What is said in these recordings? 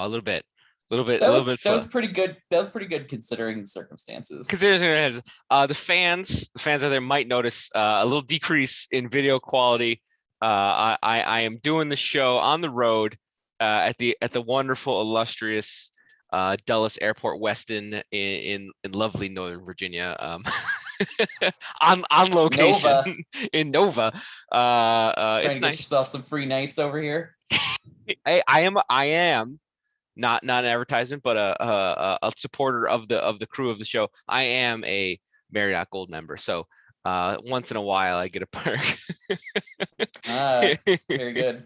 a little bit, That slow. was pretty good. That was pretty good considering the circumstances. Considering the fans out there might notice a little decrease in video quality. I am doing the show on the road at the wonderful, illustrious Dulles Airport Weston in lovely Northern Virginia. On location Nova. in Nova. Trying It's to get nice. yourself some free nights over here. I am not an advertisement, but a supporter of the crew of the show. I am a Marriott Gold member, so once in a while I get a perk. Very good.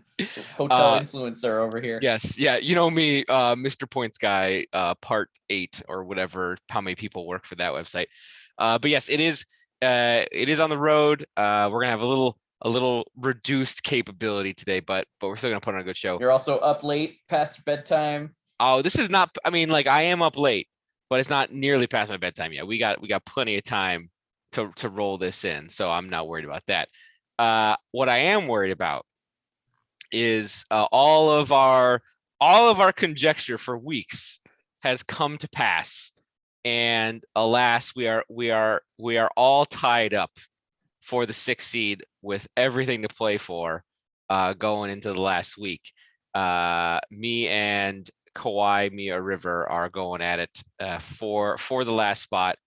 Hotel influencer over here. Yes, yeah, you know me, Mr. Points Guy, part 8 or whatever. How many people work for that website? But yes, it is on the road. We're gonna have a little reduced capability today, but we're still gonna put on a good show. You're also up late past your bedtime. Oh, this is not. I mean, like I am up late, but it's not nearly past my bedtime yet. We got plenty of time to roll this in, so I'm not worried about that. What I am worried about is all of our conjecture for weeks has come to pass, and alas, we are all tied up for the 6th seed with everything to play for going into the last week. Me and Kawhi Mia River are going at it for the last spot.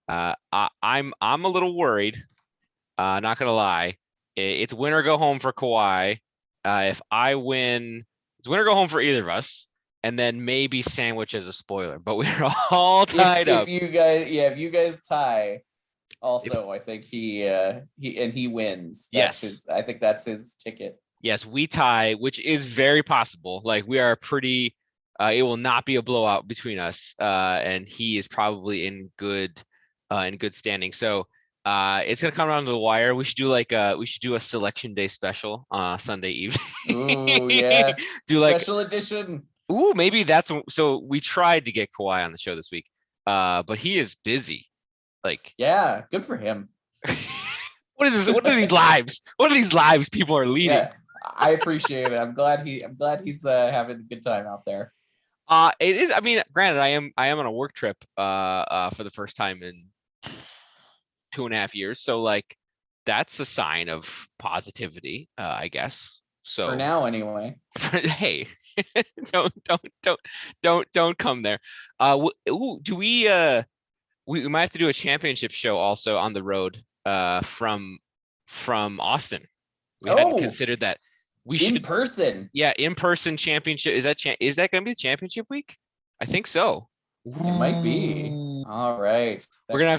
I'm a little worried. Not gonna lie, it's win or go home for Kawhi. If I win, it's win or go home for either of us, and then maybe sandwich as a spoiler. But we're all tied up. If you guys tie, also I think he wins. Yes, I think that's his ticket. Yes, we tie, which is very possible. Like we are pretty. It will not be a blowout between us, and he is probably in good standing. So it's gonna come down to the wire. We should do a selection day special Sunday evening. Ooh, yeah. Do special edition. Ooh, maybe that's so we tried to get Kawhi on the show this week, but he is busy. Like, yeah, good for him. What is this? What are these lives? What are these lives people are leading? Yeah, I appreciate it. I'm glad he's having a good time out there. It is. I mean, granted, I am on a work trip for the first time in 2.5 years. So like, that's a sign of positivity, I guess. So for now, anyway. Hey, don't come there. Do we might have to do a championship show also on the road from Austin. We hadn't considered that. We should in person. Yeah, in-person championship. Is that going to be the championship week? I think so. It might be. All right. We're gonna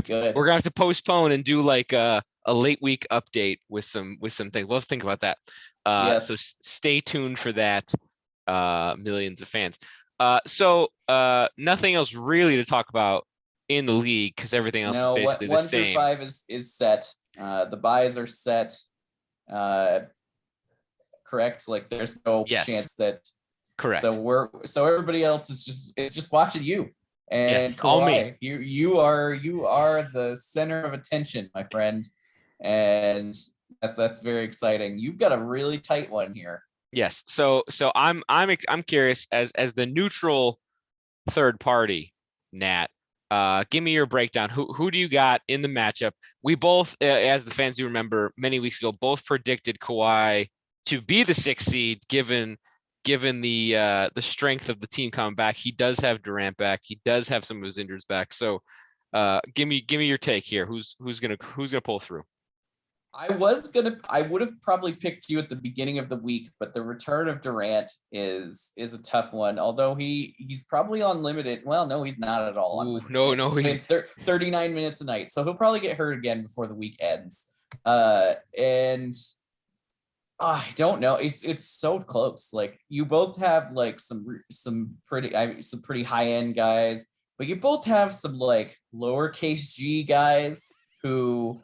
have to postpone and do like a late week update with some things. We'll think about that. Yes. So stay tuned for that. Millions of fans. So nothing else really to talk about in the league because everything else is basically the same. 1 through 5 is set. The buys are set. Correct. Like there's no chance that. Correct. So everybody else is just watching you. And yes, Kawhi, all me. You are the center of attention, my friend, and that's very exciting. You've got a really tight one here. Yes. So I'm curious as the neutral third party, Nat. Give me your breakdown. Who do you got in the matchup? We both, as the fans do remember, many weeks ago, both predicted Kawhi to be the 6th seed, given the strength of the team coming back. He does have Durant back. He does have some of his injuries back. So, give me your take here. Who's gonna pull through? I would have probably picked you at the beginning of the week, but the return of Durant is a tough one. Although he's probably on limited. Well, no, he's not at all. Ooh, no, he's 39 minutes a night, so he'll probably get hurt again before the week ends. And I don't know. It's so close. Like you both have like some pretty high end guys, but you both have some like lowercase g guys who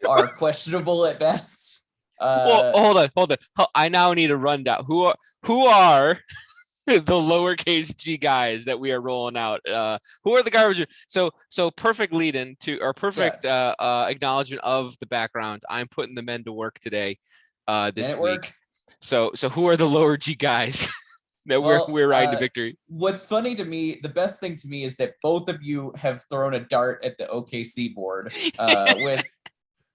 are questionable at best. Well, hold on. I now need a rundown. Who are the lowercase g guys that we are rolling out? Who are the garbage? So perfect lead in to or perfect acknowledgement of the background. I'm putting the men to work today. This week. So who are the lower G guys? that Well, we're riding to victory. what's funny to me, the best thing to me is that both of you have thrown a dart at the OKC board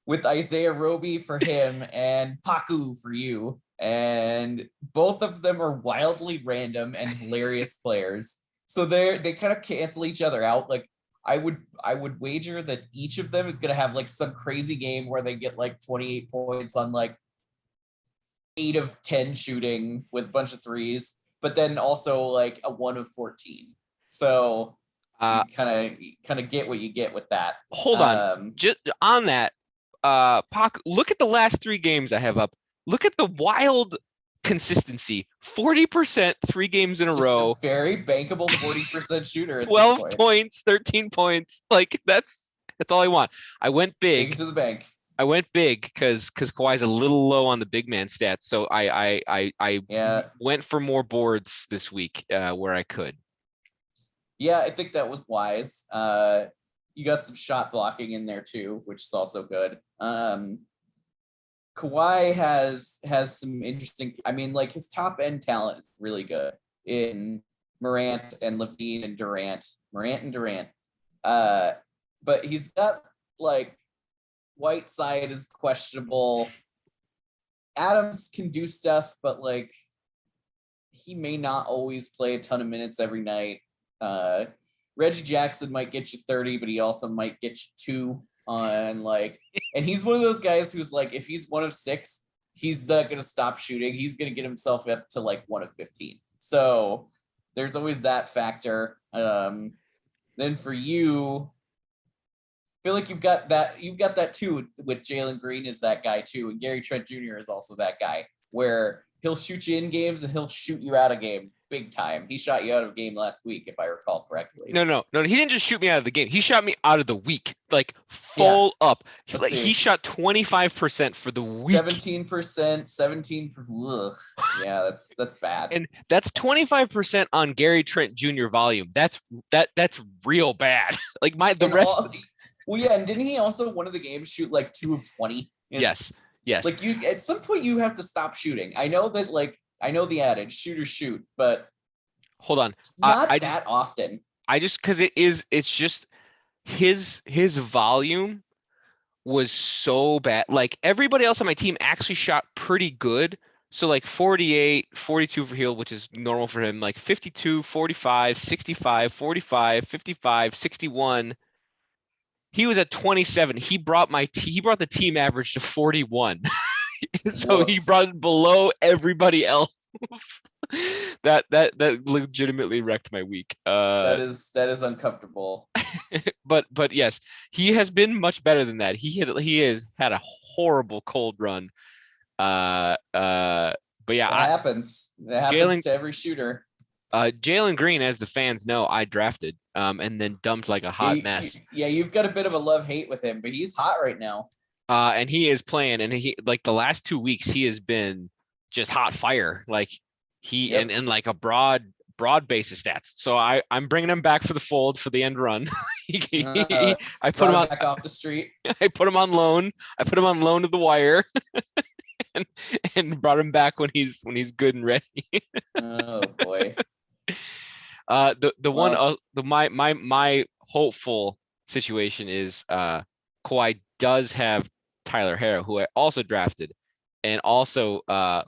with Isaiah Roby for him and Paku for you. And both of them are wildly random and hilarious players. So they kind of cancel each other out. Like I would wager that each of them is gonna have like some crazy game where they get like 28 points on like 8 of 10 shooting with a bunch of threes, but then also like a 1 of 14. So you kind of get what you get with that. Hold on. Just on that, Pac, look at the last 3 games I have up. Look at the wild consistency. 40% 3 games in a row. A very bankable 40% shooter. At 12 this point. points, 13 points. Like that's all I want. I went big. Take it to the bank. I went big because Kawhi's a little low on the big man stats. So I went for more boards this week where I could. Yeah, I think that was wise. You got some shot blocking in there too, which is also good. Kawhi has some interesting. I mean, like his top end talent is really good in Morant and Levine and Durant. But he's got like Whiteside is questionable. Adams can do stuff, but like he may not always play a ton of minutes every night. Reggie Jackson might get you 30, but he also might get you 2 on like, and he's one of those guys who's like, if he's 1 of 6, he's not going to stop shooting. He's going to get himself up to like 1 of 15. So there's always that factor. Then for you, I feel like you've got that too with Jalen Green is that guy too. And Gary Trent Jr. is also that guy where he'll shoot you in games and he'll shoot you out of games big time. He shot you out of a game last week, if I recall correctly. No. He didn't just shoot me out of the game. He shot me out of the week, like full up. Like he shot 25% for the week. 17%, 17. Ugh. Yeah, that's bad. And that's 25% on Gary Trent Jr. volume. That's real bad. Like the rest. Well, yeah, and didn't he also one of the games shoot like 2 of 20? Yes. Like you at some point you have to stop shooting. I know that I know the adage, shoot or shoot, but hold on. Not that often. I just because it's just his volume was so bad. Like everybody else on my team actually shot pretty good. So like 48, 42 for Hill, which is normal for him, like 52, 45, 65, 45, 55, 61. He was at 27. He brought the team average to 41. So Woof. He brought it below everybody else. that legitimately wrecked my week. That is uncomfortable. but yes, he has been much better than that. He has had a horrible cold run. But yeah, it happens. It happens to every shooter. Jalen Green, as the fans know, I drafted and then dumped like a hot mess. Yeah, you've got a bit of a love-hate with him, but he's hot right now. And he is playing, and he like the last 2 weeks he has been just hot fire. Like he and like a broad base of stats. So I'm bringing him back for the fold for the end run. I put him back off the street. I put him on loan. I put him on loan to the wire. and brought him back when he's good and ready. Oh boy. My hopeful situation is Kawhi does have Tyler Herro, who I also drafted and also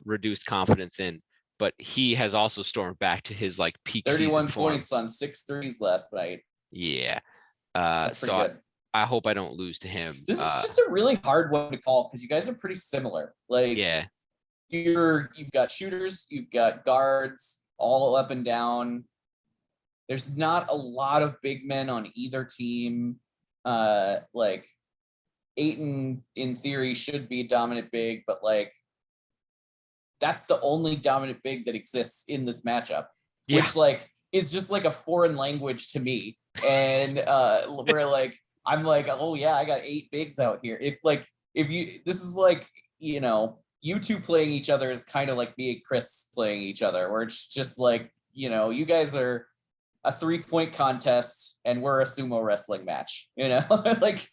reduced confidence in, but he has also stormed back to his like peak 31 points on 6 threes last night. Yeah. That's pretty good. I hope I don't lose to him. This is just a really hard one to call because you guys are pretty similar. Like you've got shooters, you've got guards all up and down. There's not a lot of big men on either team. Like Ayton in theory should be a dominant big, but like that's the only dominant big that exists in this matchup, which like is just like a foreign language to me. And where like I'm like, oh yeah, I got 8 bigs out here. This is like, you know, you two playing each other is kind of like me and Chris playing each other, where it's just like, you know, you guys are a 3-point contest and we're a sumo wrestling match, you know, like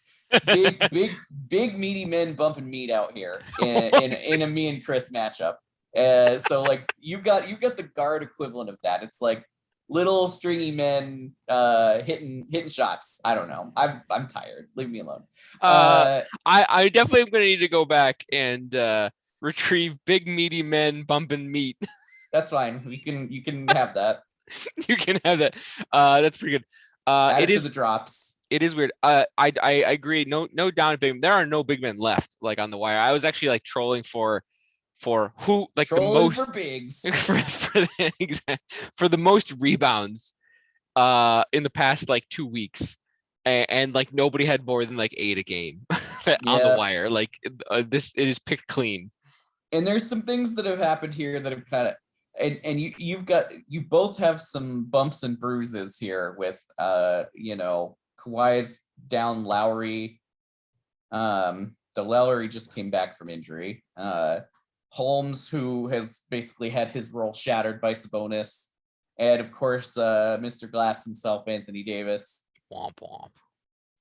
big meaty men bumping meat out here in a me and Chris matchup. So like you got the guard equivalent of that. It's like little stringy men hitting shots. I don't know. I'm tired. Leave me alone. I definitely am gonna need to go back and retrieve big meaty men bumping meat. That's fine. You can have that. You can have that. That's pretty good. Add It it to is the drops. it is weird. I agree. No down big. There are no big men left like on the wire. I was actually like trolling for who like the Trolling most for bigs. for the most rebounds in the past like 2 weeks. And like nobody had more than like 8 a game on the Yeah. wire. Like this, it is picked clean. And there's some things that have happened here that have kind of and you both have some bumps and bruises here with Kawhi's down Lowry. The Lowry just came back from injury. Holmes, who has basically had his role shattered by Sabonis, and of course Mr. Glass himself, Anthony Davis. Womp womp.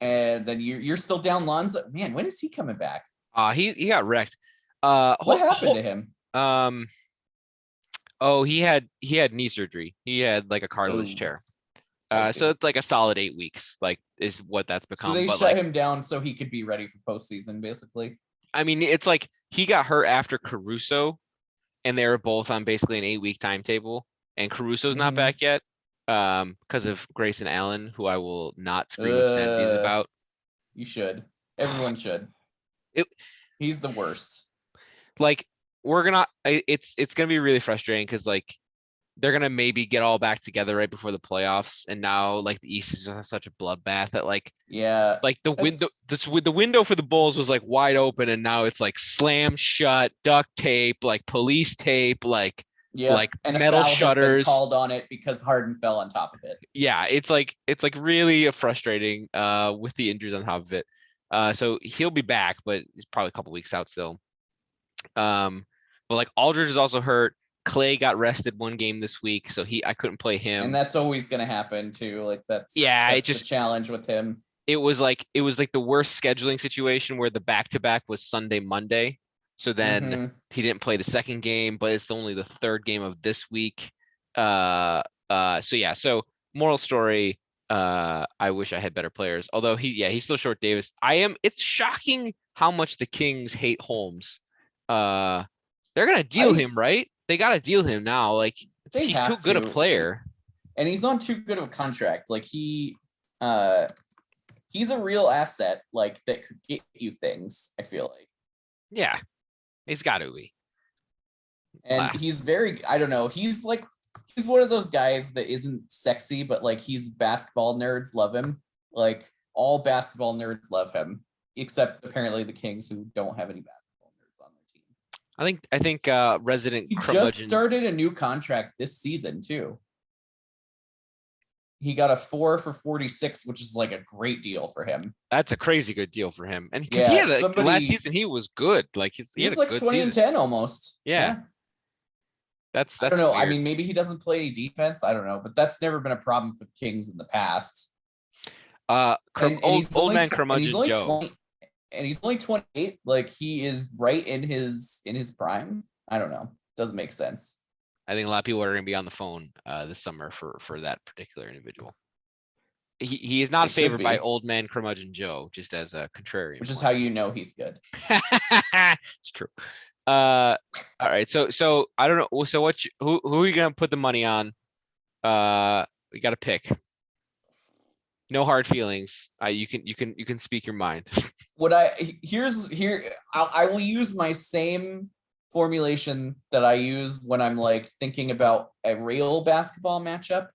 And then you're still down Lonzo. Man, when is he coming back? He got wrecked. What happened to him? He had knee surgery. He had like a cartilage tear. So it's like a solid 8 weeks, like is what that's become. So they but shut like, him down so he could be ready for postseason, basically. I mean, it's like he got hurt after Caruso, and they were both on basically an 8-week timetable, and Caruso's not back yet, because of Grayson Allen, who I will not scream obscenities about. You should. Everyone should. He's the worst. Like it's gonna be really frustrating because like they're gonna maybe get all back together right before the playoffs, and now like the East is just such a bloodbath that like the window for the Bulls was like wide open, and now it's like slam shut, duct tape, like police tape, like and metal shutters called on it because Harden fell on top of it. Yeah, it's like really frustrating with the injuries on top of it. So he'll be back, but he's probably a couple weeks out still. But like Aldridge is also hurt. Clay got rested 1 game this week, so I couldn't play him. And that's always going to happen too. Like that's the challenge with him. It was like the worst scheduling situation where the back-to-back was Sunday, Monday. So then he didn't play the second game, but it's only the 3rd game of this week. So moral story, I wish I had better players. Although he's still short Davis. It's shocking how much the Kings hate Holmes. They're gonna deal him, right? They gotta deal him now. Like he's too good a player. And he's on too good of a contract. Like he's a real asset, like that could get you things, I feel like. Yeah. He's gotta be. And he's very, I don't know, he's one of those guys that isn't sexy, but like basketball nerds love him. Like all basketball nerds love him, except apparently the Kings, who don't have any basketball nerds on their team. I think resident he just started a new contract this season too. He got a 4 for $46, which is like a great deal for him. That's a crazy good deal for him. And because he had last season, he was good. Like he had like 20 and 10 almost. Yeah. That's I don't know. Weird. I mean, maybe he doesn't play any defense. I don't know, but that's never been a problem for the Kings in the past. Old man curmudgeon Joe. And he's only 28. Like he is right in his prime. I don't know. Doesn't make sense. I think a lot of people are going to be on the phone this summer for that particular individual. He is not favored by old man curmudgeon Joe, just as a contrarian. Which is how you know he's good. It's true. All right. So I don't know. So who are you going to put the money on? We got to pick. No hard feelings. You can speak your mind. I will use my same formulation that I use when I'm like thinking about a real basketball matchup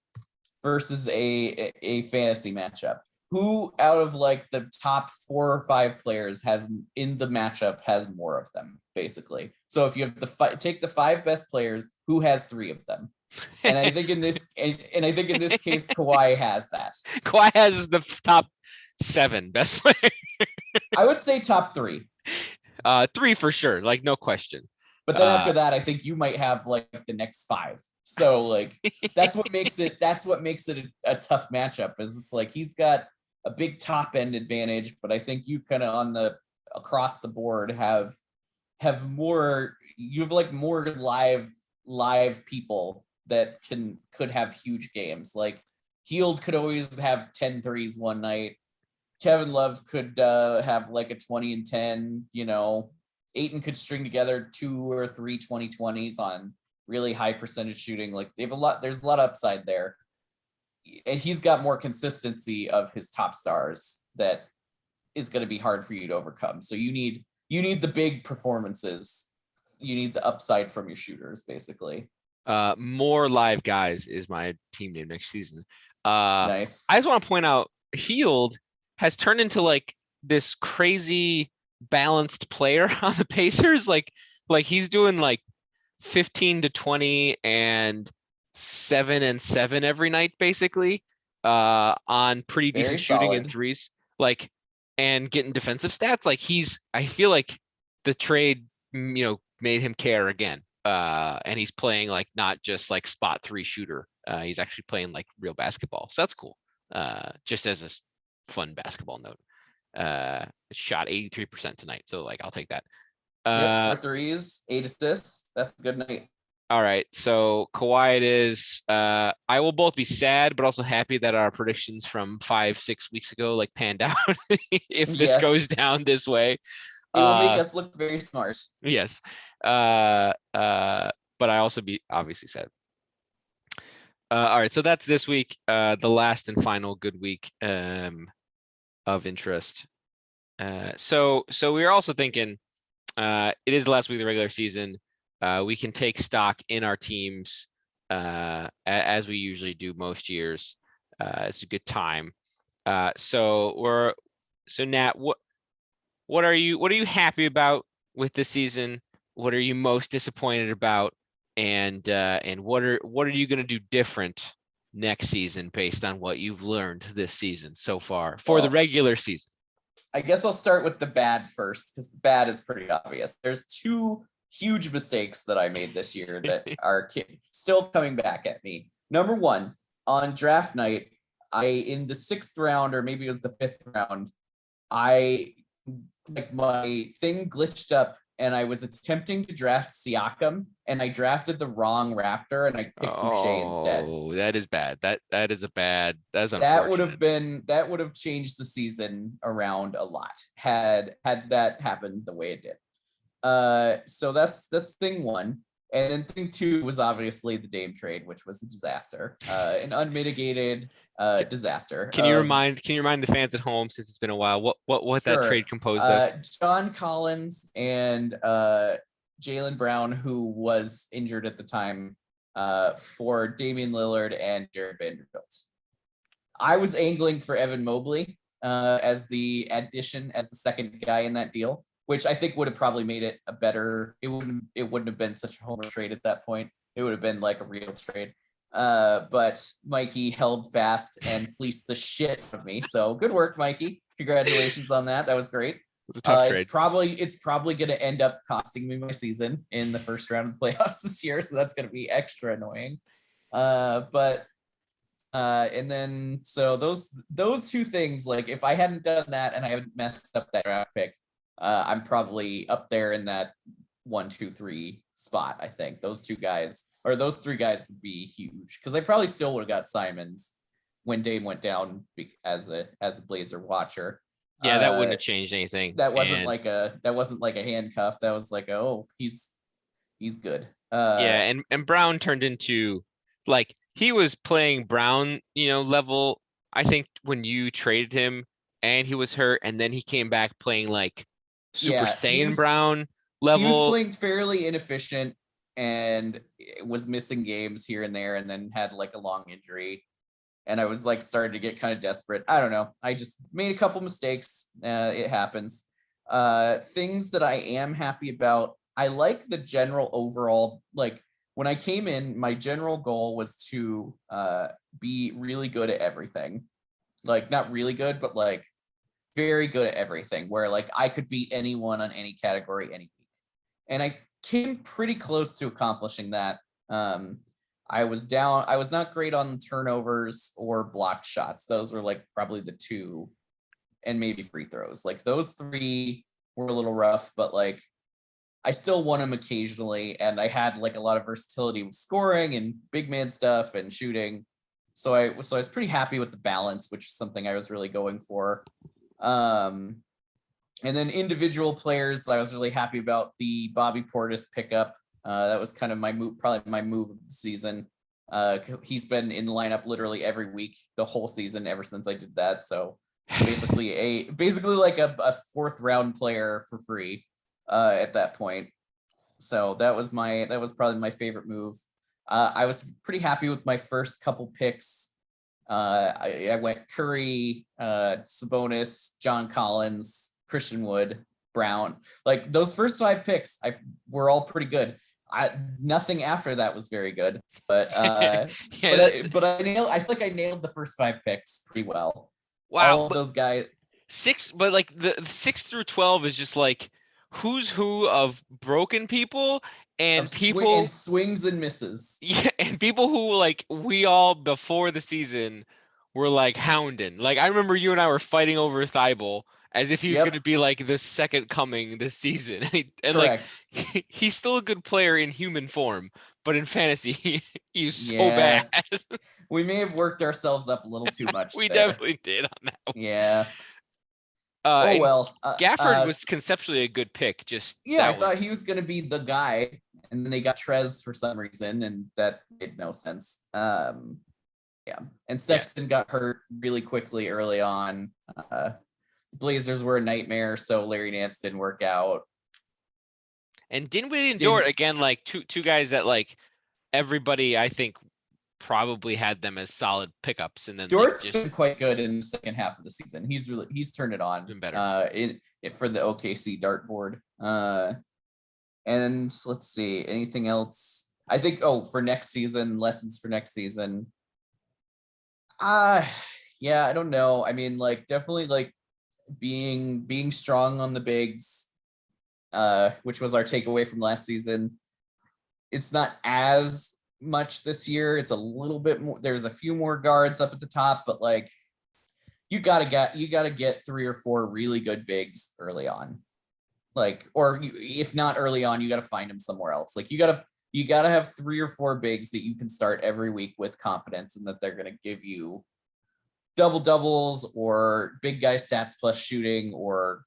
versus a fantasy matchup. Who out of like the top 4 or 5 players has in the matchup has more of them, basically. So if you have take the 5 best players, who has 3 of them? And I think in this case, Kawhi has that. Kawhi has the top 7 best players. I would say top 3. 3 for sure, like no question. But then after that, I think you might have like the next 5. So like that's what makes it a tough matchup. Is it's like he's got a big top end advantage, but I think you kind of on the across the board have have more, you have like more live people that could have huge games. Like Heald could always have 10 threes one night. Kevin Love could have like a 20 and 10, you know. Ayton could string together 2 or 3 2020s on really high percentage shooting. Like there's a lot of upside there. And he's got more consistency of his top stars that is going to be hard for you to overcome. So you need the big performances. You need the upside from your shooters, basically. More live guys is my team name next season. Nice. I just want to point out Heald has turned into like this crazy balanced player on the Pacers. Like he's doing like 15 to 20 and 7 and 7 every night, basically, on pretty Very decent shooting solid. and threes, like, and getting defensive stats. Like I feel like the trade, made him care again. And he's playing like not just like spot 3 shooter. He's actually playing like real basketball. So that's cool. Just as a fun basketball note. Shot 83% tonight. So like I'll take that. Yep, 4 threes, 8 assists. That's a good night. All right. So Kawhi it is. I will both be sad, but also happy that our predictions from 5-6 weeks ago like panned out. If this goes down this way. It will make us look very smart. Yes. But I also be obviously sad. All right, so that's this week, the last and final good week of interest. So we are also thinking it is the last week of the regular season. We can take stock in our teams as we usually do most years. It's a good time. So Nat, what are you happy about with this season? What are you most disappointed about? And what are you going to do different next season based on what you've learned this season so far for the regular season? I guess I'll start with the bad first, because the bad is pretty obvious. There's 2 huge mistakes that I made this year that are still coming back at me. Number 1, on draft night, in the 6th round, or maybe it was the 5th round, my thing glitched up and I was attempting to draft Siakam and I drafted the wrong Raptor and I picked Boucher instead. Oh, that is bad. That's unfortunate. That would have changed the season around a lot had that happened the way it did. So that's thing 1. And then thing 2 was obviously the Dame trade, which was a disaster, an unmitigated disaster. Can you remind the fans at home, since it's been a while, what Sure. that trade composed of? John Collins and Jaylen Brown, who was injured at the time, for Damian Lillard and Jared Vanderbilt. I was angling for Evan Mobley as the addition, as the second guy in that deal, which I think would have probably made it a better. It wouldn't have been such a homer trade at that point. It would have been like a real trade. But Mikey held fast and fleeced the shit out of me. So good work, Mikey. Congratulations on that. That was great. It was a tough trade. It's probably going to end up costing me my season in the first round of playoffs this year. So that's going to be extra annoying. And then, so those 2 things, like if I hadn't done that and I hadn't messed up that draft pick, I'm probably up there in that 1, 2, 3 spot. I think those 3 guys would be huge, because I probably still would have got Simons when Dame went down as a Blazer watcher. Yeah, that wouldn't have changed anything. That wasn't like a handcuff. That was like, he's good. And Brown turned into, like, he was playing Brown, level, I think, when you traded him and he was hurt, and then he came back playing like Super Saiyan Brown level. He was playing fairly inefficient and was missing games here and there, and then had like a long injury. And I was like starting to get kind of desperate. I don't know. I just made a couple mistakes. It happens. Things that I am happy about. I like the general overall, like when I came in, my general goal was to be really good at everything. Like not really good, but like very good at everything, where like I could beat anyone on any category any week. And I came pretty close to accomplishing that. I was not great on turnovers or blocked shots. Those were like probably the 2, and maybe free throws. Like those 3 were a little rough, but like I still won him occasionally, and I had like a lot of versatility with scoring and big man stuff and shooting. So I was pretty happy with the balance, which is something I was really going for. And then individual players, I was really happy about the Bobby Portis pickup. That was kind of my move, probably my move of the season. He's been in the lineup literally every week, the whole season, ever since I did that. So basically like a fourth round player for free at that point. So that was probably my favorite move. I was pretty happy with my first couple picks. I went Curry, Sabonis, John Collins, Christian Wood, Brown. Like those first 5 picks, were all pretty good. Nothing after that was very good, but I nailed. I feel like I nailed the first 5 picks pretty well. Wow, all of those guys. 6, but like the 6 through 12 is just like who's who of broken people and people and swings and misses. Yeah, and people who like we all before the season were like hounding. Like I remember you and I were fighting over Thibault as if he was going to be like the second coming this season. And correct. Like he's still a good player in human form, but in fantasy he's so bad. We may have worked ourselves up a little too much. We definitely did on that one. Yeah. Gafford was conceptually a good pick. Just I thought he was going to be the guy, and then they got Trez for some reason, and that made no sense. And Sexton got hurt really quickly early on. Blazers were a nightmare, so Larry Nance didn't work out. And Dinwiddie and Dort again, like two guys that like everybody I think probably had them as solid pickups, and then Dort's been quite good in the second half of the season. He's turned it on. Been better. For the OKC dartboard. And let's see, anything else? I think for next season, lessons for next season. I don't know. I mean, like definitely like being strong on the bigs, which was our takeaway from last season. It's not as much this year. It's a little bit more. There's a few more guards up at the top, but like you gotta get 3 or 4 really good bigs early on. Like, or if not early on, you gotta find them somewhere else. Like you gotta have 3 or 4 bigs that you can start every week with confidence, and that they're gonna give you double doubles or big guy stats plus shooting or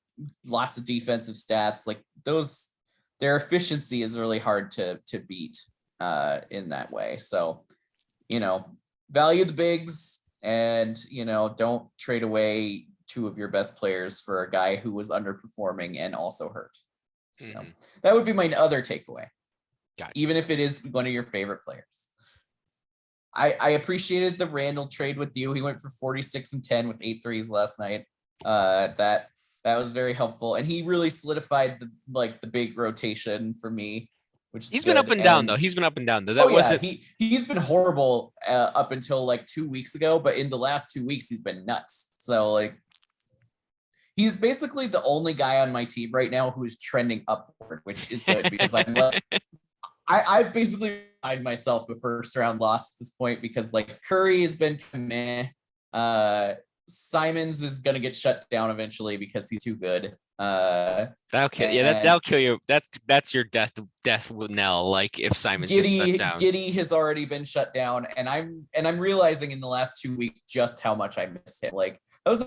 lots of defensive stats. Like those, their efficiency is really hard to beat in that way. So, value the bigs, and don't trade away 2 of your best players for a guy who was underperforming and also hurt. So that would be my other takeaway. Gotcha. Even if it is one of your favorite players. I appreciated the Randall trade with you. He went for 46 and 10 with 8 threes last night. That was very helpful, and he really solidified the big rotation for me. Which is he's been up and down though. He's been up and down though. He's been horrible up until like 2 weeks ago, but in the last 2 weeks he's been nuts. So like he's basically the only guy on my team right now who is trending upward, which is good because I basically find myself the first round loss at this point because like Curry has been meh. Simons is gonna get shut down eventually because he's too good. That'll kill you. That's your death knell. Like if Simons gets shut down. Giddey has already been shut down, and I'm realizing in the last 2 weeks just how much I miss him. Like that was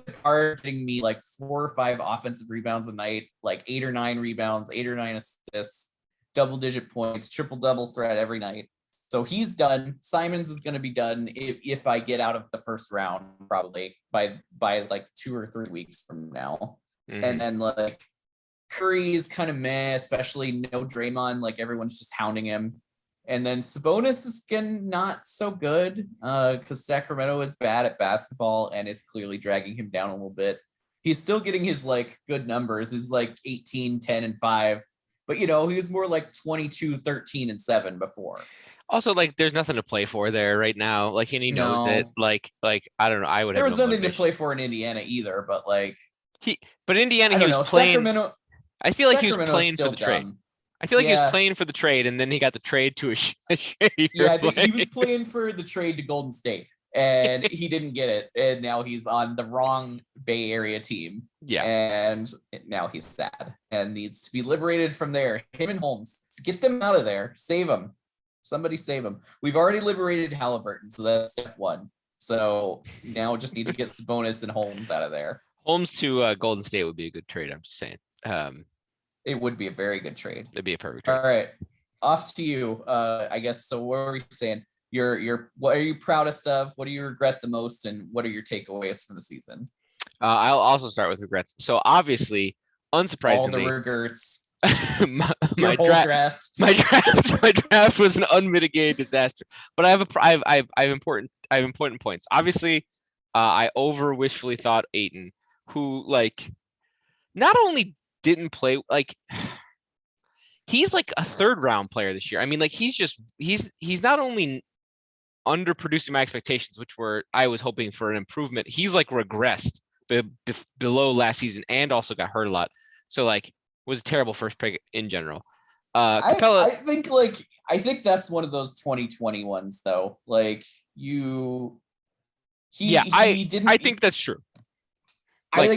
getting me like 4 or 5 offensive rebounds a night, like 8 or 9 rebounds, 8 or 9 assists, double-digit points, triple-double threat every night. So he's done. Simons is going to be done if I get out of the first round, probably by like 2 or 3 weeks from now. And then like Curry is kind of meh, especially no Draymond. Like everyone's just hounding him. And then Sabonis is getting not so good because Sacramento is bad at basketball, and it's clearly dragging him down a little bit. He's still getting his like good numbers. He's like 18, 10, and 5. But he was more like 22, 13, and 7 before. Also, like, there's nothing to play for there right now. Like, and he knows it. Like, I don't know. There was nothing to play for in Indiana either. But like, Indiana, he was playing. Sacramento, I feel like he was playing for the trade. I feel like he was playing for the trade, and then he got the trade to a yeah, I think he was playing for the trade to Golden State, and he didn't get it, and now he's on the wrong Bay Area team. Yeah. And now he's sad and needs to be liberated from there. Him and Holmes, get them out of there. Save them. Somebody save them. We've already liberated Halliburton, so that's step one. So now just need to get Sabonis and Holmes out of there. Holmes to Golden State would be a good trade. I'm just saying. It would be a very good trade. It'd be a perfect trade. All right, off to you. I guess. So what are we saying? What are you proudest of? What do you regret the most? And what are your takeaways from the season? I'll also start with regrets. So obviously, unsurprisingly, all the regrets. my draft was an unmitigated disaster. But I have important points. Obviously, I over wishfully thought Ayton, who like not only didn't play like he's like a third round player this year. I mean, like he's not only underproducing my expectations, which were I was hoping for an improvement. He's like regressed below last season and also got hurt a lot. So like was a terrible first pick in general. Capella, I think that's one of those 2020 ones though. Like I think that's true. I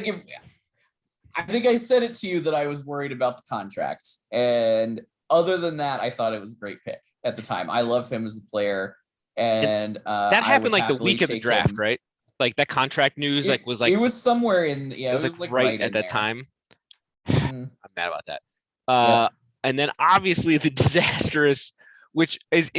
think I said it to you that I was worried about the contract, and other than that, I thought it was a great pick at the time. I love him as a player, and that happened like the week of the draft, right? Like that contract news, it was somewhere in it was like right at that there. time. I'm mad about that. And then obviously the disastrous, which is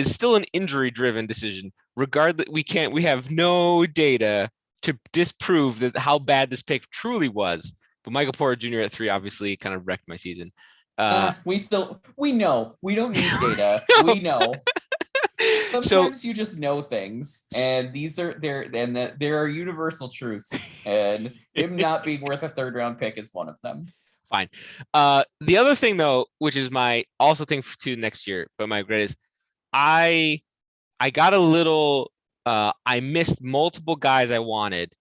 still an injury driven decision. Regardless, we have no data to disprove how bad this pick truly was. But Michael Porter Jr. at 3 obviously kind of wrecked my season. We know. We don't need data. We know. Sometimes you just know things, and there are universal truths, and him not being worth a third round pick is one of them. Fine. The other thing though, which is my also thing to next year, but my regret is I got a little I missed multiple guys I wanted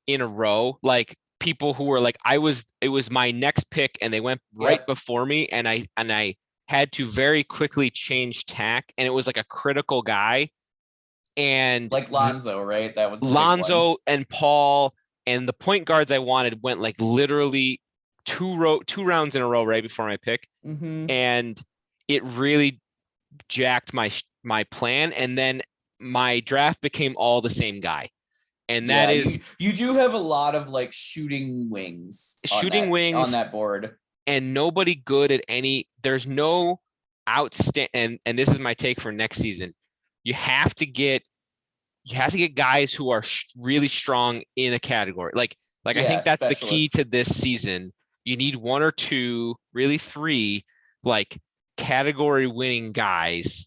in a row, like people who were like it was my next pick and they went right before me, and I had to very quickly change tack, and it was like a critical guy, and like Lonzo, right? That was Lonzo and Paul, and the point guards I wanted went like literally two rounds in a row right before my pick, and it really jacked my plan, and then my draft became all the same guy, and that is you do have a lot of like shooting wings on that board. And nobody good at any. There's no outstanding. And this is my take for next season. You have to get guys who are really strong in a category. Like I think that's the key to this season. You need 1 or 2, really 3, like category winning guys.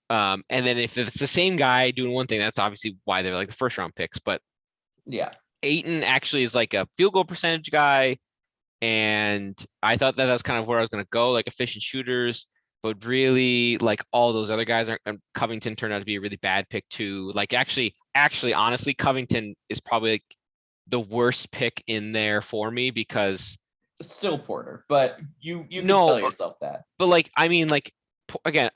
And then if it's the same guy doing one thing, that's obviously why they're like the first round picks. But Ayton actually is like a field goal percentage guy. And I thought that was kind of where I was going to go, like efficient shooters, but really like all those other guys Covington turned out to be a really bad pick too. Like actually, honestly, Covington is probably like the worst pick in there for me because it's still Porter, but you can tell yourself that. But like, I mean, like again,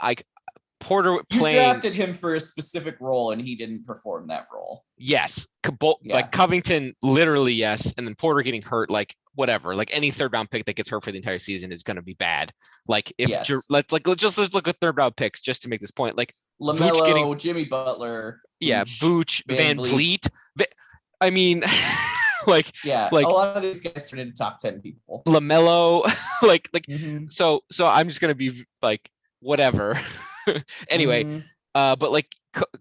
Porter you drafted him for a specific role and he didn't perform that role. Yes. Like Covington, literally yes. And then Porter getting hurt, like whatever, like any third round pick that gets hurt for the entire season is going to be bad. Like if let's look at third round picks just to make this point. Like LaMelo, Jimmy Butler. Vooch, Van Vliet. I mean, like a lot of these guys turn into top 10 people. LaMelo, so I'm just going to be like, whatever. Anyway, but like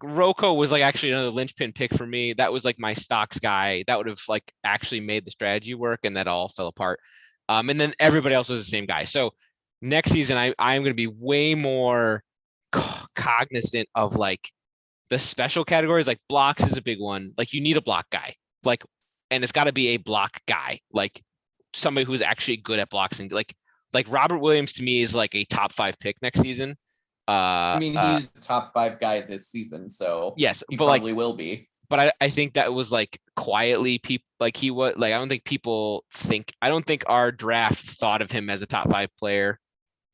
Rocco was like actually another linchpin pick for me. That was like my stocks guy. That would have like actually made the strategy work, and that all fell apart. And then everybody else was the same guy. So next season, I'm going to be way more cognizant of like the special categories. Like blocks is a big one. Like you need a block guy, like, and it's got to be a block guy, like somebody who's actually good at blocks. And like Robert Williams to me is like a top 5 pick next season. I mean, he's the top 5 guy this season, so yes, he probably will be. But I think that was like quietly people like he was like I don't think our draft thought of him as a top 5 player.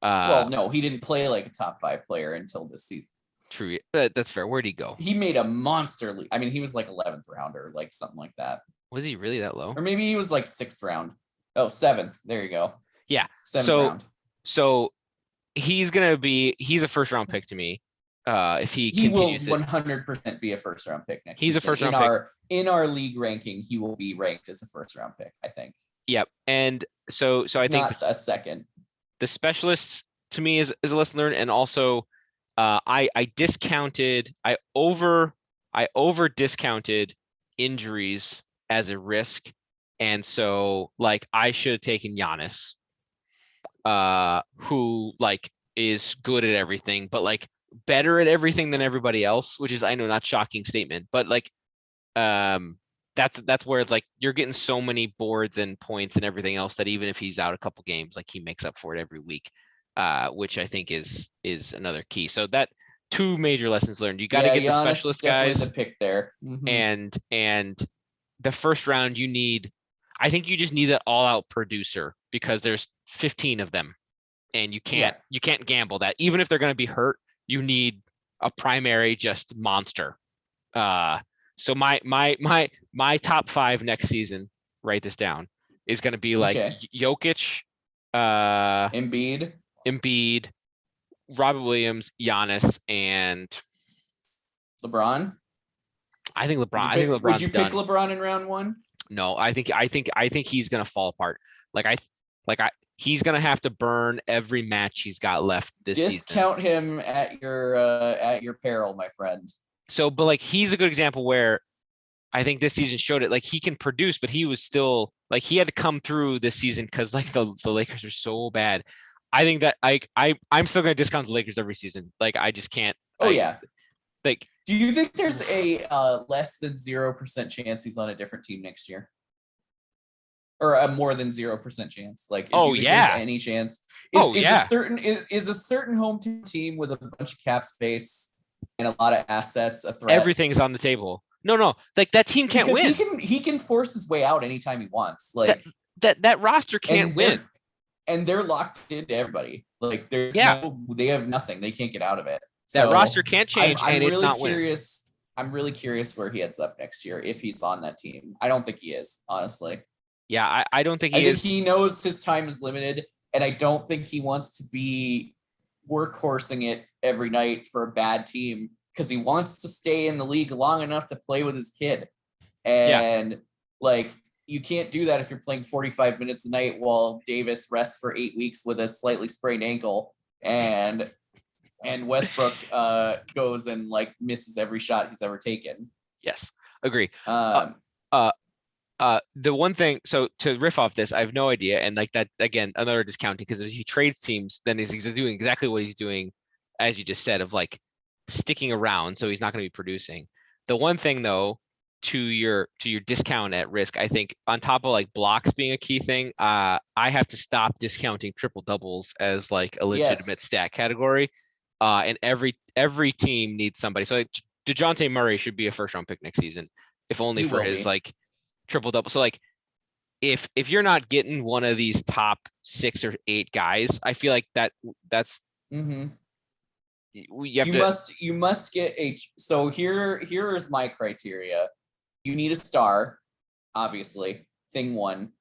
Well, no, he didn't play like a top 5 player until this season. True. That's fair. Where'd he go? He made a monster leap. I mean, he was like 11th rounder, like something like that. Was he really that low? Or maybe he was like 6th round. Oh, 7th. There you go. Yeah. 7th round. So he's a first round pick to me. If he will continues 100% be a first round pick next He's season. A first round pick. In our league ranking, he will be ranked as a first round pick, I think. Yep. And so I think not a second. The specialists to me is a lesson learned, and also I over discounted injuries as a risk, and so like I should have taken Giannis, who like is good at everything, but like better at everything than everybody else, which is, I know, not shocking statement, but like that's where it's like you're getting so many boards and points and everything else that even if he's out a couple games, like he makes up for it every week, which I think is another key. So that two major lessons learned. You got to get Giannis the specialist guys. The pick there. And the first round I think you just need an all-out producer because there's 15 of them, and you can't gamble that. Even if they're going to be hurt, you need a primary just monster. So my top 5 next season, write this down, is going to be like Jokic, Embiid, Robert Williams, Giannis, and LeBron. I think LeBron's Would you pick done. LeBron in round 1? No, I think he's going to fall apart. He's going to have to burn every match he's got left this season. Discount him at your peril, my friend. So, but like he's a good example where I think this season showed it. Like he can produce, but he was still like he had to come through this season because like the Lakers are so bad. I think that I'm still going to discount the Lakers every season. Like I just can't. Yeah. Like, do you think there's a less than 0% chance he's on a different team next year? Or a more than 0% chance? Like, do you think there's any chance? Is a certain home team with a bunch of cap space and a lot of assets a threat? Everything's on the table. No, like that team can't win. He can force his way out anytime he wants. Like that roster can't win. And they're locked into everybody. Like they have nothing. They can't get out of it. That roster can't change, and really it's not curious. I'm really curious where he ends up next year if he's on that team. I don't think he is, honestly. Yeah, I don't think he is. I think he knows his time is limited, and I don't think he wants to be workhorsing it every night for a bad team because he wants to stay in the league long enough to play with his kid. And like you can't do that if you're playing 45 minutes a night while Davis rests for 8 weeks with a slightly sprained ankle and Westbrook goes and like misses every shot he's ever taken. Yes, agree. The one thing, so to riff off this, I have no idea, and like that again, another discounting because if he trades teams, then he's doing exactly what he's doing, as you just said, of like sticking around, so he's not going to be producing. The one thing though, to your discount at risk, I think on top of like blocks being a key thing, I have to stop discounting triple doubles as like a legitimate stat category. And every team needs somebody. So like, DeJounte Murray should be a first round pick next season, if only for his like triple double. So like if you're not getting one of these top 6 or 8 guys, I feel like that's you must get a. So here is my criteria. You need a star, obviously, thing one.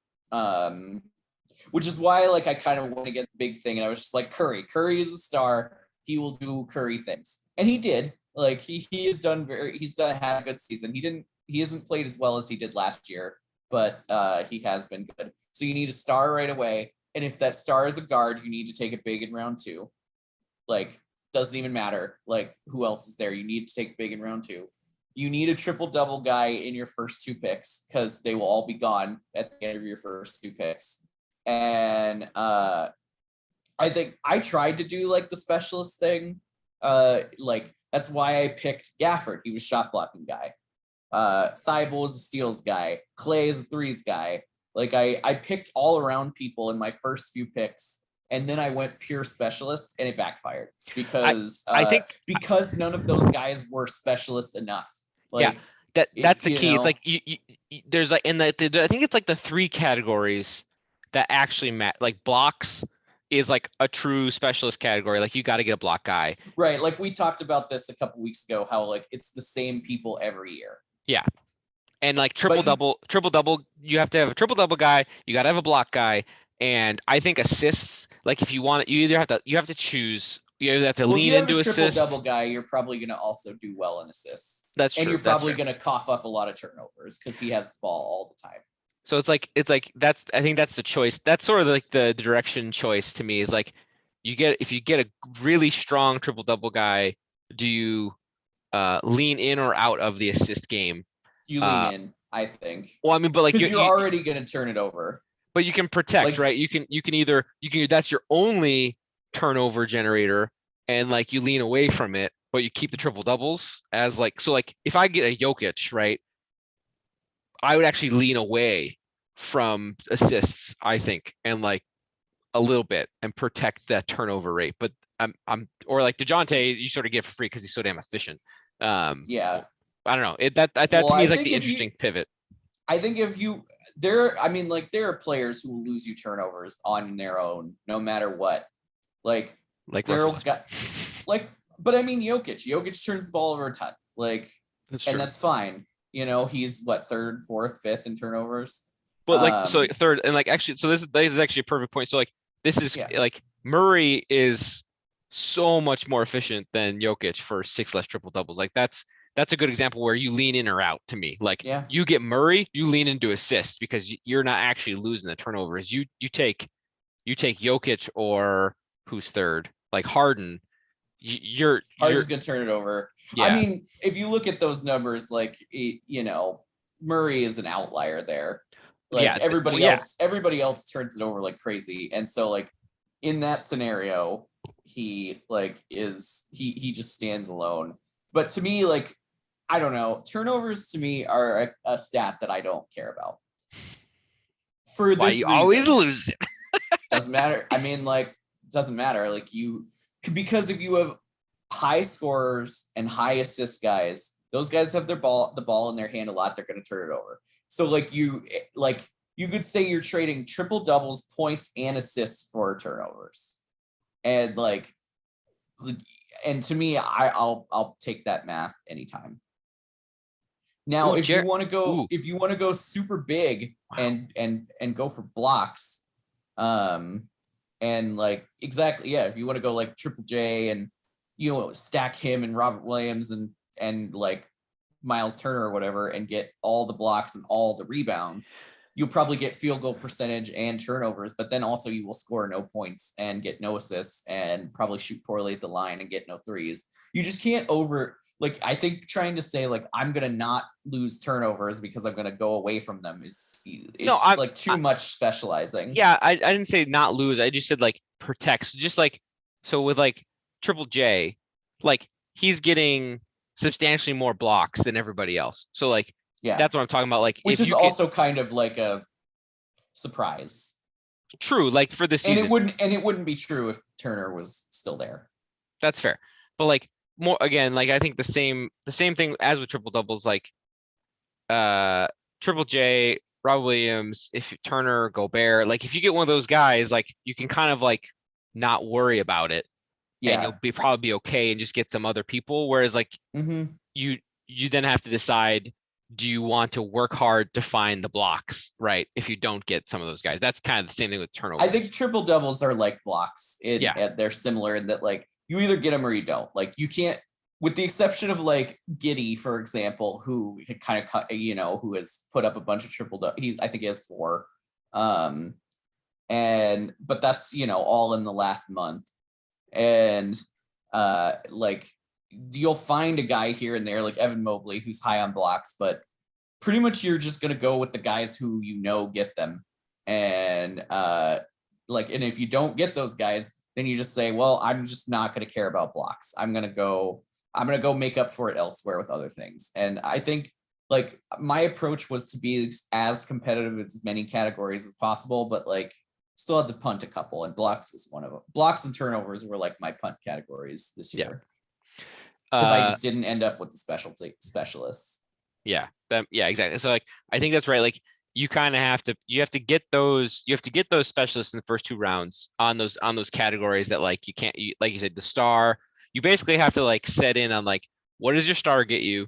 Which is why like I kind of went against the big thing, and I was just like Curry. Curry is a star. He will do Curry things, and he did. Like he has done had a good season. He hasn't played as well as he did last year, but he has been good. So you need a star right away, and if that star is a guard, you need to take it big in round 2. Like doesn't even matter like who else is there. You need to take big in round 2. You need a triple double guy in your first 2 picks because they will all be gone at the end of your first 2 picks. And I think I tried to do like the specialist thing. Like that's why I picked Gafford. He was shot blocking guy. Thibault is a steals guy. Clay is a threes guy. Like I picked all around people in my first few picks, and then I went pure specialist, and it backfired because I think because none of those guys were specialist enough. Like, that's the key. Know? It's like you there's like I think it's like the 3 categories that actually matter, like blocks, is like a true specialist category. Like you got to get a block guy. Right. Like we talked about this a couple weeks ago, how like it's the same people every year. Yeah. And like But triple double, you have to have a triple double guy. You got to have a block guy. And I think assists, like if you want it, you have to choose. You either have to well, if lean you have a into triple assists. double guy, you're probably going to also do well in assists. That's and true. you're That's probably fair. going to cough up a lot of turnovers because he has the ball all the time. So it's like that's I think that's the choice. That's sort of like the direction choice to me is like if you get a really strong triple double guy, do you lean in or out of the assist game? You lean in, I think. Well, I mean, but like because you're already going to turn it over. But you can protect, Like- right? You can that's your only turnover generator, and like you lean away from it, but you keep the triple doubles as like so. Like if I get a Jokic, right, I would actually lean away from assists, I think, and like a little bit and protect that turnover rate. But I'm or like DeJounte, you sort of get for free because he's so damn efficient. Yeah. I don't know. That to Well, me I is like think the if you- interesting pivot. I think if you there, I mean, like there are players who will lose you turnovers on their own, no matter what. Like Like there Russell got like, but I mean, Jokic turns the ball over a ton. Like, That's and true. that's fine. You know, he's what, third, fourth, fifth in turnovers. But like so third and like actually so this is actually a perfect point. So like this is Yeah. like Murray is so much more efficient than Jokic for 6 less triple doubles. Like that's a good example where you lean in or out to me. Like Yeah. you get Murray, you lean into assist because you're not actually losing the turnovers. You take Jokic or who's third, like Harden. Harden's gonna turn it over. Yeah. I mean, if you look at those numbers, like you know, Murray is an outlier there. Like Yeah, everybody else turns it over like crazy. And so like in that scenario, he like he just stands alone. But to me, like, I don't know, turnovers to me are a stat that I don't care about. For why this you reason, always lose it. doesn't matter. I mean, like, doesn't matter. Like because if you have high scorers and high assist guys, those guys have the ball in their hand a lot. They're going to turn it over. So like you could say you're trading triple doubles, points, and assists for turnovers. And like, and to me, I'll take that math anytime. Now, if you want to go super big and go for blocks, and like exactly, yeah, if you want to go like Triple J and stack him and Robert Williams and like Miles Turner or whatever and get all the blocks and all the rebounds, you'll probably get field goal percentage and turnovers, but then also you will score no points and get no assists and probably shoot poorly at the line and get no threes. You just can't like, I think trying to say like, I'm going to not lose turnovers because I'm going to go away from them it's like too much specializing. Yeah, I didn't say not lose. I just said like protect. So just like, so with like Triple J, like he's getting substantially more blocks than everybody else. So like, yeah, that's what I'm talking about. Like, which is also kind of like a surprise. True, like for the season. And it wouldn't be true if Turner was still there. That's fair. But like more again, like I think the same thing as with triple doubles, like Triple J, Rob Williams, if Turner, Gobert, like if you get one of those guys, like you can kind of like not worry about it. Yeah. And you'll probably be okay and just get some other people. Whereas like you then have to decide, do you want to work hard to find the blocks, right? If you don't get some of those guys, that's kind of the same thing with turnovers. I think triple doubles are like blocks. They're similar in that like you either get them or you don't. Like you can't, with the exception of like Giddey, for example, who kind of who has put up a bunch of triple doubles. I think he has 4, but that's all in the last month, and like you'll find a guy here and there like Evan Mobley who's high on blocks, but pretty much you're just going to go with the guys who get them. And and if you don't get those guys, then you just say, well, I'm just not going to care about blocks. I'm going to go make up for it elsewhere with other things. And I think like my approach was to be as competitive with as many categories as possible, but like still had to punt a couple, and blocks was one of them. Blocks and turnovers were like my punt categories this year. Because I just didn't end up with the specialists. Yeah, exactly. So like, I think that's right. Like you kind of have to get those specialists in the first 2 rounds on those categories that like you can't like you said the star. You basically have to like set in on like what does your star get you,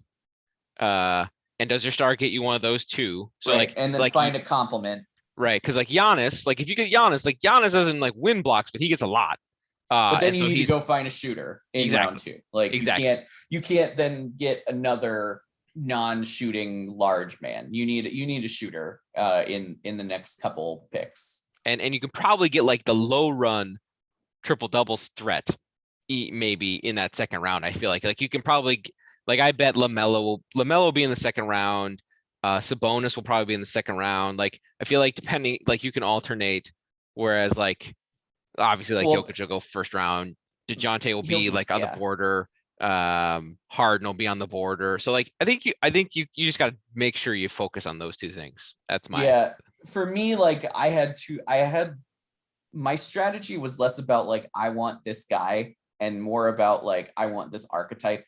and does your star get you one of those two? So right, and then like find a complement. right, because like Giannis, like if you get Giannis, like Giannis doesn't like win blocks, but he gets a lot. But then And you so need to he's go find a shooter in round exactly 2. Like exactly you can't then get another non-shooting large man. You need a shooter in the next couple picks. and you can probably get like the low run triple doubles threat maybe in that second round. I feel like you can probably like I bet LaMelo will be in the second round. Sabonis will probably be in the second round. Like I feel like depending like you can alternate, whereas like obviously like Well, Jokic will go first round. DeJounte will he'll be be like on the border. Harden will be on the border. So like I think you just got to make sure you focus on those two things. That's my yeah. For me, like I had my strategy was less about like I want this guy and more about like I want this archetype.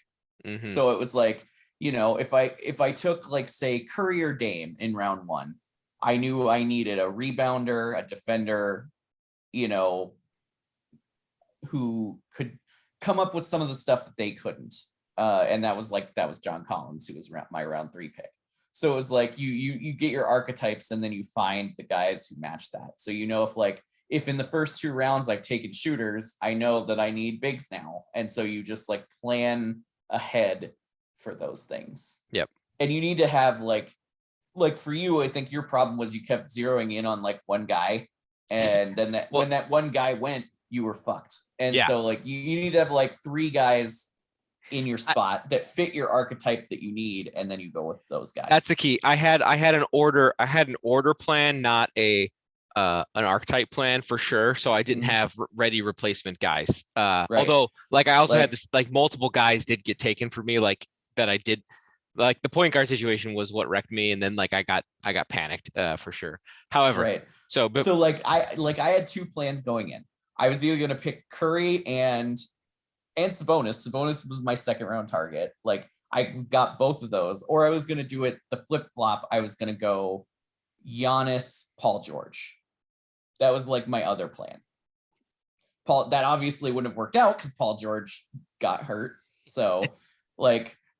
So it was like, if I took like say Curry or Dame in round 1, I knew I needed a rebounder, a defender, who could come up with some of the stuff that they couldn't. And that was John Collins, who was my round 3 pick. So it was like you get your archetypes and then you find the guys who match that. So if in the first 2 rounds I've taken shooters, I know that I need bigs now. And so you just like plan ahead for those things. Yep. And you need to have like for you, I think your problem was you kept zeroing in on like one guy. And then when that one guy went, you were fucked. And so like you need to have like 3 guys in your spot that fit your archetype that you need, and then you go with those guys. That's the key. I had an order plan, not an archetype plan for sure. So I didn't have ready replacement guys. Right. Although like I also had this like multiple guys did get taken for me, like that I did. Like the point guard situation was what wrecked me, and then like I got panicked for sure. However, right. So I had 2 plans going in. I was either going to pick Curry and Sabonis. Sabonis was my second round target. Like I got both of those, or I was going to do it the flip flop. I was going to go Giannis, Paul George. That was like my other plan. That obviously wouldn't have worked out because Paul George got hurt. So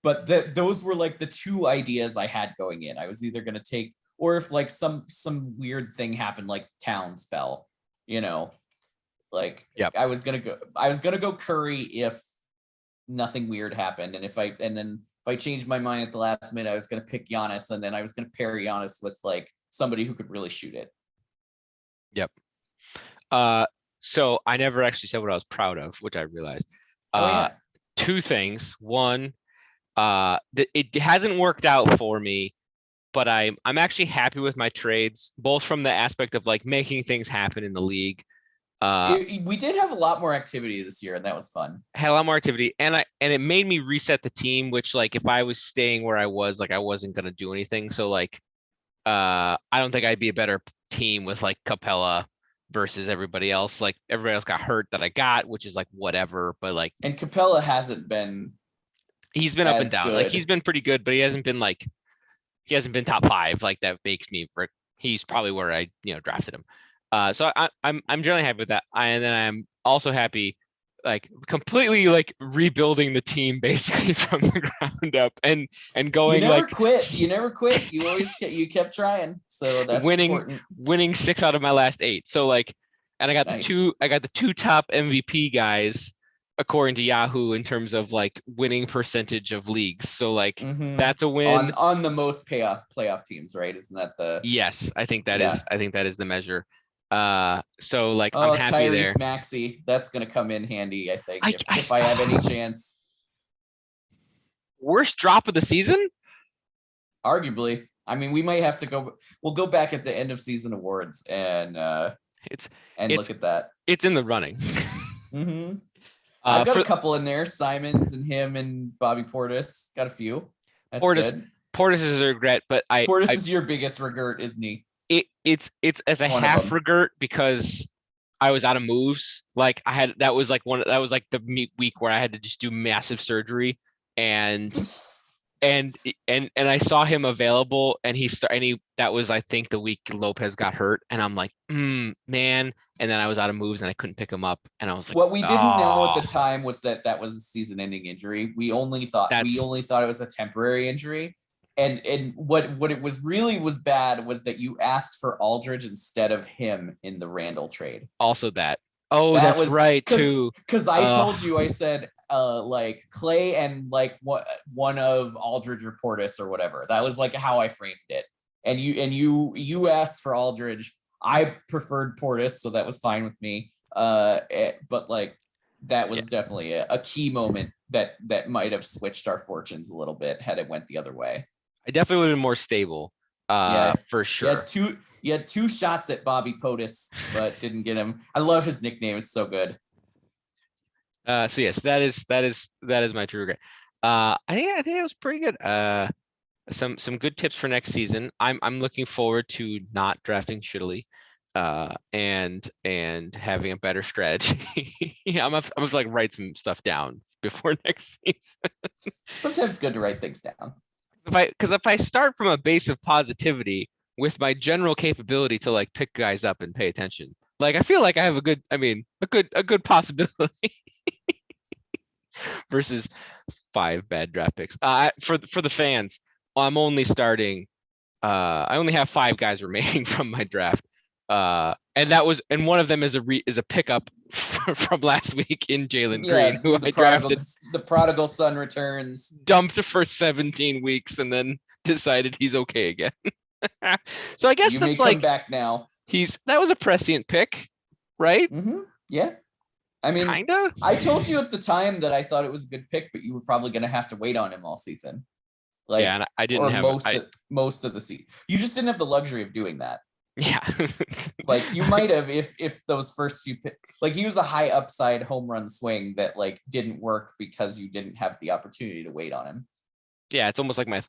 but those were like the 2 ideas I had going in. I was either going to take, or if like some weird thing happened, like Towns fell, like yep. I was gonna go Curry if nothing weird happened, and if I changed my mind at the last minute, I was gonna pick Giannis, and then I was gonna pair Giannis with like somebody who could really shoot it. Yep. So I never actually said what I was proud of, which I realized. 2 things. One, it hasn't worked out for me, but I'm actually happy with my trades, both from the aspect of like making things happen in the league. We did have a lot more activity this year, and that was fun. Had a lot more activity, and it made me reset the team, which like if I was staying where I was, like I wasn't gonna do anything. So like I don't think I'd be a better team with like Capella versus everybody else. Like everybody else got hurt that I got, which is like whatever. But like, and Capella hasn't been. He's been up and down. Good. Like he's been pretty good, but he hasn't been top 5. Like that makes me. He's probably where I drafted him. So I'm generally happy with that. And then I'm also happy, like completely like rebuilding the team basically from the ground up and going. You never quit. You always kept trying. So that's winning 6 out of my last 8. So like, and I got the 2 top MVP guys according to Yahoo in terms of like winning percentage of leagues. So like that's a win on the most playoff teams, right? Isn't that the? Yes, I think that is the measure. So like I'm happy Tyrese there. Maxey, that's gonna come in handy, I think, if I have any chance. Worst drop of the season? Arguably. I mean, we might have to go. We'll go back at the end of season awards and look at that. It's in the running. I've got a couple in there. Simons and him and Bobby Portis. Got a few. That's good. Portis is a regret, but Portis is your biggest regret, isn't he? It's as a half regret because I was out of moves. Like that was like the week where I had to just do massive surgery, and and I saw him available, and that was, I think, the week Lopez got hurt, and I'm like, man. And then I was out of moves and I couldn't pick him up, and I was like, What we didn't know at the oh, time was that that was a season-ending injury. We only thought that's it was a temporary injury. And what it was really was bad was that you asked for Aldridge instead of him in the Randall trade. also that. Oh, That that's was right too. because I told you, I said like Clay and like one of Aldridge or Portis or whatever. That was like how I framed it. And you asked for Aldridge. I preferred Portis, so that was fine with me. But like that was definitely a key moment that might have switched our fortunes a little bit had it went the other way. I definitely would have been more stable. For sure. You had two shots at Bobby Portis, but didn't get him. I love his nickname. It's so good. So yes, that is my true regret. I think it was pretty good. Some good tips for next season. I'm looking forward to not drafting shittily, and having a better strategy. I'm gonna like write some stuff down before next season. Sometimes good to write things down. If I start from a base of positivity with my general capability to like pick guys up and pay attention, like I feel like I have a good possibility versus 5 bad draft picks. For the fans, I'm only starting. I only have 5 guys remaining from my draft, and one of them is a pickup from last week in Jalen Green, who I drafted. The prodigal son returns. Dumped for 17 weeks and then decided he's okay again. So I guess you that's may like come back now. That was a prescient pick, right? Mm-hmm. Yeah. I mean, kinda. I told you at the time that I thought it was a good pick, but you were probably going to have to wait on him all season. Like, yeah, and I didn't or have most of the season. You just didn't have the luxury of doing that. Yeah. Like you might have if those first few like he was a high upside home run swing that like didn't work because you didn't have the opportunity to wait on him. Yeah, it's almost like my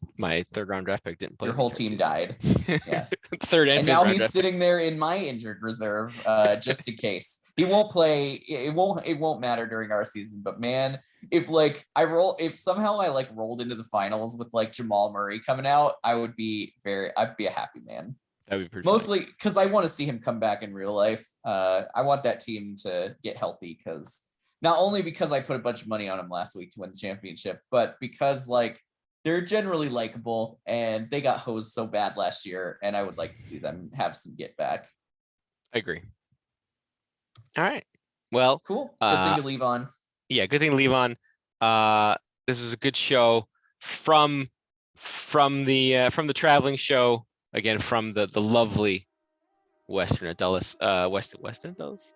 3rd round draft pick didn't play. Your whole team died. Yeah. 3rd and now he's sitting there in my injured reserve, just in case. He won't play. It won't matter during our season. But man, if somehow I like rolled into the finals with like Jamal Murray coming out, I'd be a happy man. That'd be pretty mostly because I want to see him come back in real life. I want that team to get healthy because not only because I put a bunch of money on him last week to win the championship, but because like they're generally likable and they got hosed so bad last year, and I would like to see them have some get back. I agree. All right. Well, cool. Good thing to leave on. Yeah, good thing to leave on. This was a good show from the traveling show. Again, from the lovely Western Dulles, Western Dulles.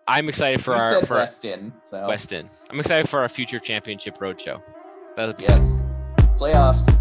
I'm excited for Weston. I'm excited for our future championship roadshow. Yes, playoffs.